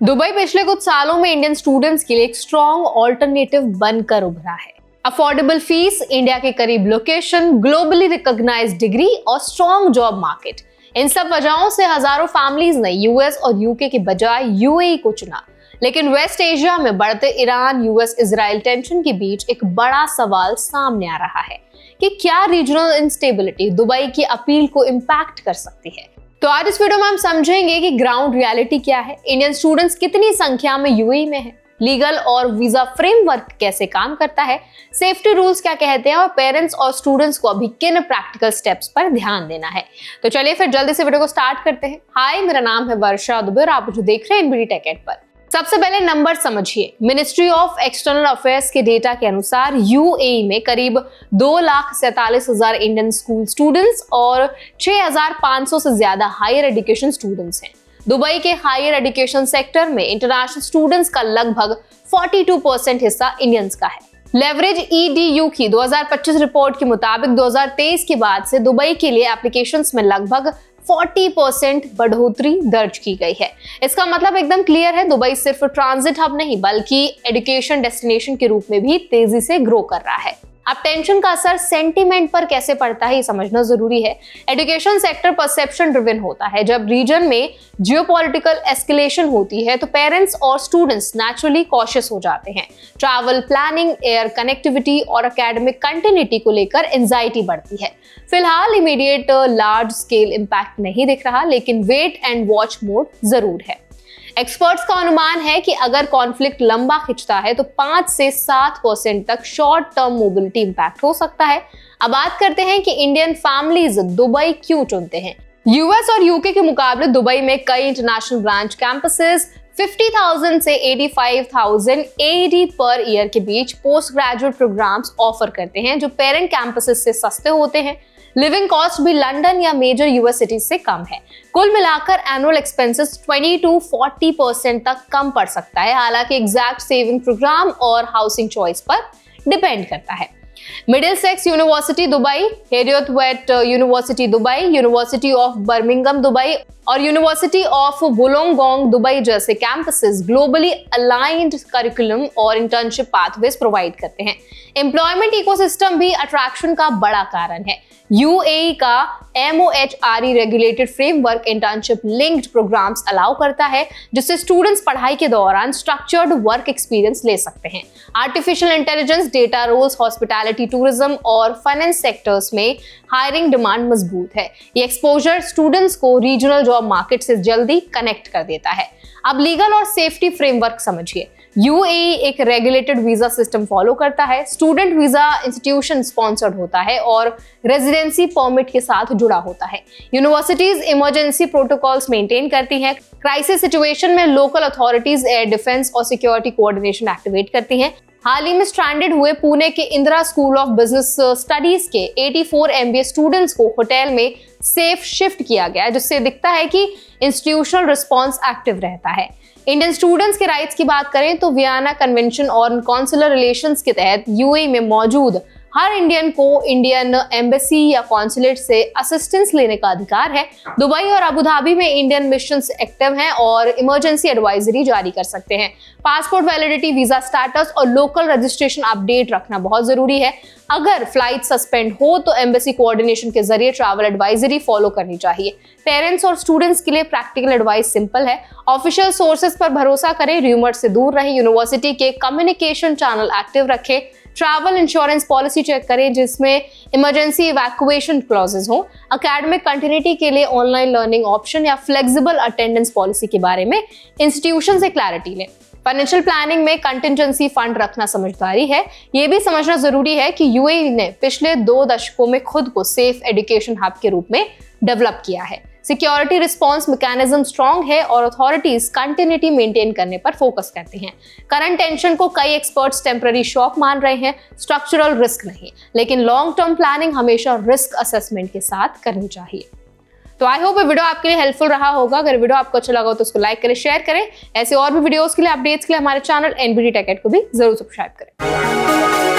Dubai पिछले कुछ सालों में इंडियन स्टूडेंट्स के लिए एक स्ट्रॉन्ग ऑल्टरनेटिव बनकर उभरा है। अफोर्डेबल फीस, इंडिया के करीब लोकेशन, ग्लोबली रिकॉग्नाइज्ड डिग्री और स्ट्रॉन्ग जॉब मार्केट, इन सब वजहों से हजारों फैमिलीज ने यूएस और यूके के बजाय यूएई को चुना। लेकिन वेस्ट एशिया में बढ़ते ईरान यूएस इजराइल टेंशन के बीच एक बड़ा सवाल सामने आ रहा है कि क्या रीजनल इंस्टेबिलिटी दुबई की अपील को इम्पैक्ट कर सकती है। तो आज इस वीडियो में हम समझेंगे कि ग्राउंड रियलिटी क्या है, इंडियन स्टूडेंट्स कितनी संख्या में यूएई में है, लीगल और वीजा फ्रेमवर्क कैसे काम करता है, सेफ्टी रूल्स क्या कहते हैं और पेरेंट्स और स्टूडेंट्स को अभी किन प्रैक्टिकल स्टेप्स पर ध्यान देना है। तो चलिए फिर जल्दी से वीडियो को स्टार्ट करते हैं। हाय, मेरा नाम है वर्षा दुबे और आप जो देख रहे हैं एनबीडी टेक एड पर। सबसे पहले नंबर समझिए। मिनिस्ट्री ऑफ एक्सटर्नल अफेयर्स के डेटा के अनुसार यूएई में करीब 2,47,000 इंडियन स्कूल स्टूडेंट्स और 6,500 से ज्यादा हायर एजुकेशन स्टूडेंट्स हैं। दुबई के हायर एजुकेशन सेक्टर में इंटरनेशनल स्टूडेंट्स का लगभग 42% हिस्सा इंडियंस का है। लेवरेज ईडीयू की 2025 रिपोर्ट के मुताबिक 2023 के बाद से दुबई के लिए एप्लीकेशंस में लगभग 40% बढ़ोतरी दर्ज की गई है। इसका मतलब एकदम क्लियर है, दुबई सिर्फ ट्रांजिट हब नहीं बल्कि एजुकेशन डेस्टिनेशन के रूप में भी तेजी से ग्रो कर रहा है। अब टेंशन का असर सेंटीमेंट पर कैसे पड़ता है ये समझना जरूरी है। एजुकेशन सेक्टर परसेप्शन ड्रिवन होता है। जब रीजन में जियोपॉलिटिकल एस्केलेशन होती है तो पेरेंट्स और स्टूडेंट्स नेचुरली कॉशियस हो जाते हैं। ट्रैवल प्लानिंग, एयर कनेक्टिविटी और एकेडमिक कंटिन्यूटी को लेकर एंजाइटी बढ़ती है। फिलहाल इमीडिएट लार्ज स्केल इंपैक्ट नहीं दिख रहा, लेकिन वेट एंड वॉच मोड जरूर है। एक्सपर्ट्स का अनुमान है कि अगर कॉन्फ्लिक्ट लंबा खिंचता है तो 5 से 7% तक शॉर्ट टर्म मोबिलिटी इंपैक्ट हो सकता है। अब बात करते हैं कि इंडियन फैमिलीज दुबई क्यों चुनते हैं। यूएस और यूके के मुकाबले दुबई में कई इंटरनेशनल ब्रांच कैंपसेस 50,000 से 85,000 AED पर ईयर के बीच पोस्ट ग्रेजुएट प्रोग्राम्स ऑफर करते हैं जो पेरेंट कैंपसेस से सस्ते होते हैं। लिविंग कॉस्ट भी लंदन या मेजर यूएस सिटीज से कम है। कुल मिलाकर एनुअल एक्सपेंसेस 20 to 40% तक कम पड़ सकता है। हालांकि एग्जैक्ट सेविंग प्रोग्राम और हाउसिंग चॉइस पर डिपेंड करता है। Middlesex university Dubai, Harriet university Dubai, university of Birmingham Dubai और यूनिवर्सिटी ऑफ वुलोंगोंग दुबई जैसे कैंपसेस ग्लोबली अलाइंड करिकुलम और इंटर्नशिप पाथवेज प्रोवाइड करते हैं। एम्प्लॉयमेंट इकोसिस्टम भी अट्रैक्शन का बड़ा कारण है। यूएई का MOHRE regulated framework internship linked programmes allow करता है, जिससे स्टूडेंट्स पढ़ाई के दौरान स्ट्रक्चर्ड वर्क एक्सपीरियंस ले सकते हैं। Artificial intelligence, data roles, hospitality, tourism और फाइनेंस सेक्टर्स में हायरिंग डिमांड मजबूत है। ये एक्सपोजर स्टूडेंट्स को रीजनल जॉब मार्केट से जल्दी कनेक्ट कर देता है। अब लीगल और सेफ्टी फ्रेमवर्क समझिए। यूएई एक रेगुलेटेड वीजा सिस्टम फॉलो करता है। स्टूडेंट वीजा इंस्टीट्यूशन स्पॉन्सर्ड होता है और रेजिडेंसी परमिट के साथ जुड़ा होता है। यूनिवर्सिटीज इमरजेंसी प्रोटोकॉल्स मेंटेन करती हैं। क्राइसिस सिचुएशन में लोकल अथॉरिटीज एयर डिफेंस और सिक्योरिटी कोऑर्डिनेशन एक्टिवेट करती हैं। हाल ही में स्ट्रैंडेड हुए पुणे के Indira school of business studies के 84 MBA स्टूडेंट्स को होटल में सेफ शिफ्ट किया गया, जिससे दिखता है कि इंस्टीट्यूशनल रिस्पॉन्स एक्टिव रहता है। इंडियन स्टूडेंट्स के राइट्स की बात करें तो वियना कन्वेंशन और कॉन्सुलर रिलेशंस के तहत यूएई में मौजूद हर इंडियन को इंडियन एम्बेसी या कॉन्सुलेट से असिस्टेंस लेने का अधिकार है। दुबई और अबू धाबी में इंडियन मिशंस एक्टिव हैं और इमरजेंसी एडवाइजरी जारी कर सकते हैं। पासपोर्ट वैलिडिटी, वीजा स्टेटस और लोकल रजिस्ट्रेशन अपडेट रखना बहुत जरूरी है। अगर फ्लाइट सस्पेंड हो तो एम्बेसी कोऑर्डिनेशन के जरिए ट्रैवल एडवाइजरी फॉलो करनी चाहिए। पेरेंट्स और स्टूडेंट्स के लिए प्रैक्टिकल एडवाइस सिंपल है। ऑफिशियल सोर्सेज पर भरोसा करें, रूमर से दूर रहें, यूनिवर्सिटी के कम्युनिकेशन चैनल एक्टिव रखें, ट्रैवल इंश्योरेंस पॉलिसी चेक करें जिसमें इमरजेंसी इवैक्यूएशन क्लॉजेस हो, एकेडमिक कंटिन्यूटी के लिए ऑनलाइन लर्निंग ऑप्शन या फ्लेक्सिबल अटेंडेंस पॉलिसी के बारे में इंस्टीट्यूशन से क्लैरिटी लें। फाइनेंशियल प्लानिंग में कंटिजेंसी फंड रखना समझदारी है। ये भी समझना जरूरी है कि यूएई ने पिछले 2 दशकों में खुद को सेफ एजुकेशन हब के रूप में डेवलप किया है। सिक्योरिटी रिस्पांस मैकेनिज्म स्ट्रॉन्ग है और अथॉरिटीज कंटिन्यूटी मेंटेन करने पर फोकस करती हैं। करंट टेंशन को कई एक्सपर्ट्स टेम्पररी शॉक मान रहे हैं, स्ट्रक्चरल रिस्क नहीं, लेकिन लॉन्ग टर्म प्लानिंग हमेशा रिस्क असेसमेंट के साथ करनी चाहिए। तो आई होप ये वीडियो आपके लिए हेल्पफुल रहा होगा। अगर वीडियो आपको अच्छा लगा हो तो उसको लाइक करें, शेयर करें। ऐसे और भी वीडियोस के लिए, अपडेट्स के लिए हमारे चैनल एनबीडी टेक एड को भी जरूर सब्सक्राइब करें।